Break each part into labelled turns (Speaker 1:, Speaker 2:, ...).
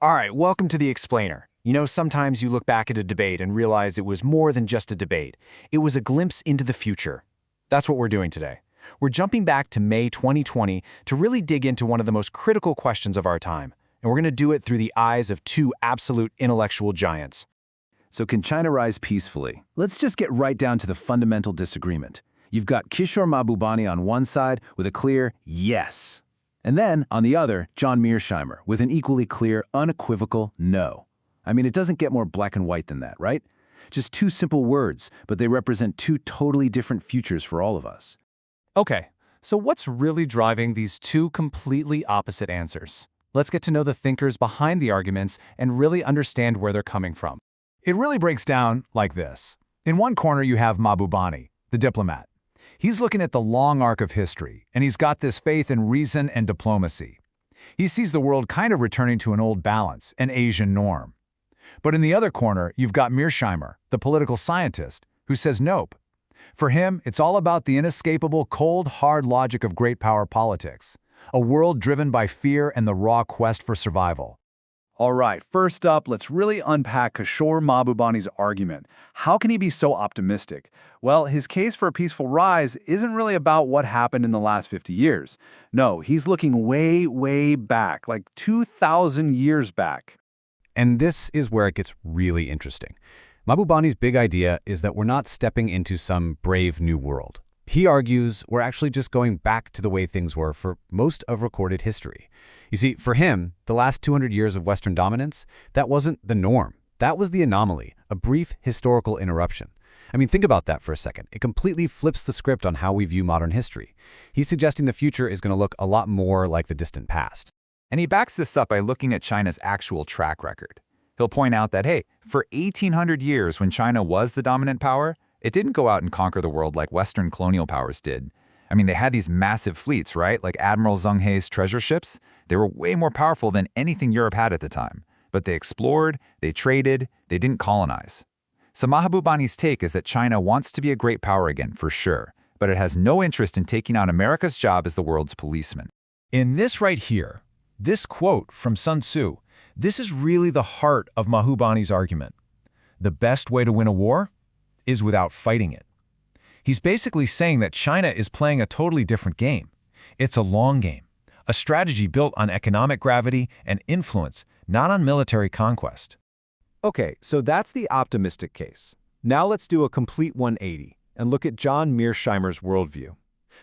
Speaker 1: All right, welcome to the Explainer. You know, sometimes you look back at a debate and realize it was more than just a debate. It was a glimpse into the future. That's what we're doing today. We're jumping back to May 2020 to really dig into one of the most critical questions of our time. And we're going to do it through the eyes of two absolute intellectual giants.
Speaker 2: So can China rise peacefully? Let's just get right down to the fundamental disagreement. You've got Kishore Mahbubani on one side with a clear yes. And then, on the other, John Mearsheimer with an equally clear, unequivocal no. I mean, it doesn't get more black and white than that, right? Just two simple words, but they represent two totally different futures for all of us.
Speaker 3: Okay, so what's really driving these two completely opposite answers? Let's get to know the thinkers behind the arguments and really understand where they're coming from. It really breaks down like this. In one corner, you have Mahbubani, the diplomat. He's looking at the long arc of history, and he's got this faith in reason and diplomacy. He sees the world kind of returning to an old balance, an Asian norm. But in the other corner, you've got Mearsheimer, the political scientist, who says nope. For him, it's all about the inescapable, cold, hard logic of great power politics, a world driven by fear and the raw quest for survival.
Speaker 4: All right, first up, let's really unpack Kishore Mahbubani's argument. How can he be so optimistic? Well, his case for a peaceful rise isn't really about what happened in the last 50 years. No, he's looking way, way back, like 2,000 years back.
Speaker 3: And this is where it gets really interesting. Mahbubani's big idea is that we're not stepping into some brave new world. He argues we're actually just going back to the way things were for most of recorded history. You see, for him, the last 200 years of Western dominance, that wasn't the norm. That was the anomaly, a brief historical interruption. I mean, think about that for a second. It completely flips the script on how we view modern history. He's suggesting the future is going to look a lot more like the distant past.
Speaker 5: And he backs this up by looking at China's actual track record. He'll point out that, hey, for 1,800 years when China was the dominant power, it didn't go out and conquer the world like Western colonial powers did. I mean, they had these massive fleets, right? Like Admiral Zheng He's treasure ships. They were way more powerful than anything Europe had at the time. But they explored, they traded, they didn't colonize. So Mahbubani's take is that China wants to be a great power again, for sure, but it has no interest in taking on America's job as the world's policeman.
Speaker 1: In this right here, this quote from Sun Tzu, this is really the heart of Mahbubani's argument. The best way to win a war is without fighting it. He's basically saying that China is playing a totally different game. It's a long game, a strategy built on economic gravity and influence, not on military conquest.
Speaker 6: Okay, so that's the optimistic case. Now let's do a complete 180 and look at John Mearsheimer's worldview.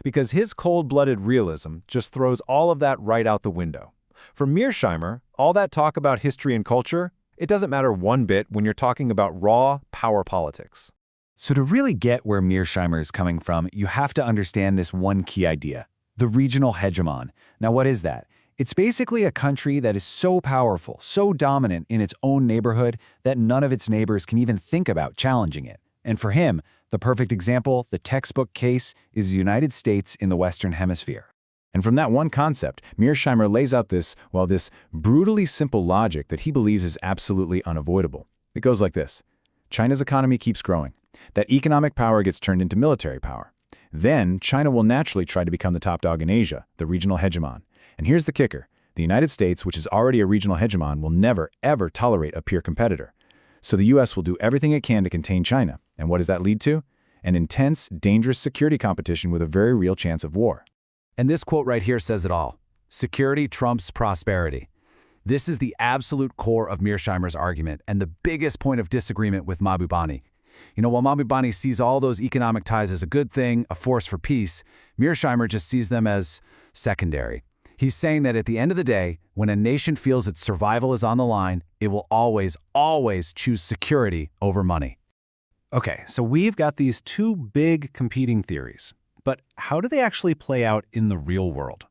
Speaker 6: Because his cold-blooded realism just throws all of that right out the window. For Mearsheimer, all that talk about history and culture, it doesn't matter one bit when you're talking about raw power politics.
Speaker 2: So to really get where Mearsheimer is coming from, you have to understand this one key idea, the regional hegemon. Now what is that? It's basically a country that is so powerful, so dominant in its own neighborhood that none of its neighbors can even think about challenging it. And for him, the perfect example, the textbook case, is the United States in the Western Hemisphere. And from that one concept, Mearsheimer lays out this brutally simple logic that he believes is absolutely unavoidable. It goes like this. China's economy keeps growing. That economic power gets turned into military power. Then China will naturally try to become the top dog in Asia, the regional hegemon. And here's the kicker. The United States, which is already a regional hegemon, will never, ever tolerate a peer competitor. So the U.S. will do everything it can to contain China. And what does that lead to? An intense, dangerous security competition with a very real chance of war.
Speaker 3: And this quote right here says it all. Security trumps prosperity. This is the absolute core of Mearsheimer's argument and the biggest point of disagreement with Mahbubani. You know, while Mahbubani sees all those economic ties as a good thing, a force for peace, Mearsheimer just sees them as secondary. He's saying that at the end of the day, when a nation feels its survival is on the line, it will always, always choose security over money.
Speaker 6: Okay, so we've got these two big competing theories. But how do they actually play out in the real world?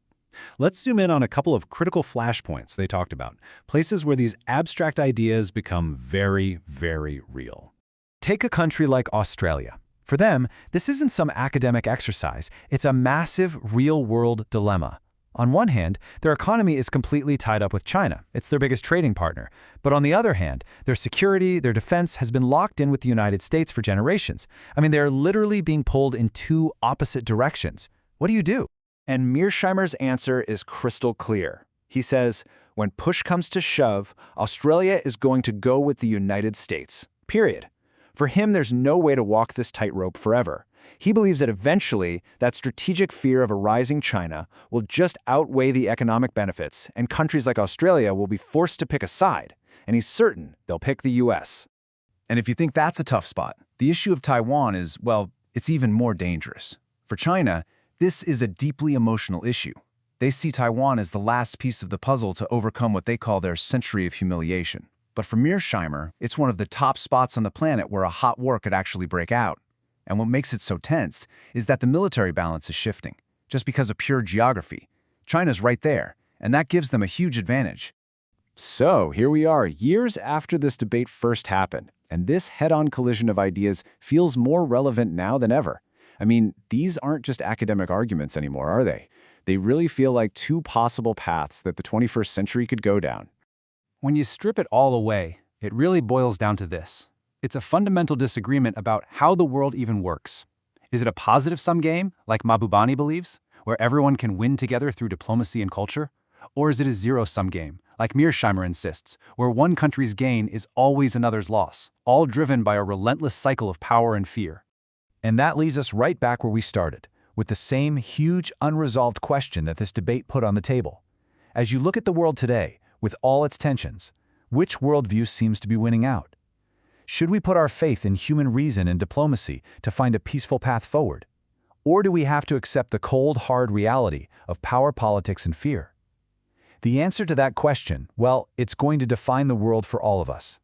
Speaker 6: Let's zoom in on a couple of critical flashpoints they talked about, places where these abstract ideas become very, very real.
Speaker 1: Take a country like Australia. For them, this isn't some academic exercise. It's a massive, real-world dilemma. On one hand, their economy is completely tied up with China. It's their biggest trading partner. But on the other hand, their security, their defense has been locked in with the United States for generations. I mean, they're literally being pulled in two opposite directions. What do you do?
Speaker 4: And Mearsheimer's answer is crystal clear. He says,
Speaker 2: When push comes to shove, Australia is going to go with the United States. Period. For him, there's no way to walk this tightrope forever. He believes that eventually, that strategic fear of a rising China will just outweigh the economic benefits, and countries like Australia will be forced to pick a side, and he's certain they'll pick the US.
Speaker 3: And if you think that's a tough spot, the issue of Taiwan is, well, it's even more dangerous. For China, this is a deeply emotional issue. They see Taiwan as the last piece of the puzzle to overcome what they call their century of humiliation. But for Mearsheimer, it's one of the top spots on the planet where a hot war could actually break out. And what makes it so tense is that the military balance is shifting, just because of pure geography. China's right there, and that gives them a huge advantage.
Speaker 2: So, here we are, years after this debate first happened, and this head-on collision of ideas feels more relevant now than ever. I mean, these aren't just academic arguments anymore, are they? They really feel like two possible paths that the 21st century could go down.
Speaker 3: When you strip it all away, it really boils down to this. It's a fundamental disagreement about how the world even works. Is it a positive-sum game, like Mahbubani believes, where everyone can win together through diplomacy and culture? Or is it a zero-sum game, like Mearsheimer insists, where one country's gain is always another's loss, all driven by a relentless cycle of power and fear?
Speaker 1: And that leads us right back where we started, with the same huge unresolved question that this debate put on the table. As you look at the world today, with all its tensions, which worldview seems to be winning out? Should we put our faith in human reason and diplomacy to find a peaceful path forward? Or do we have to accept the cold, hard reality of power politics and fear? The answer to that question, well, it's going to define the world for all of us.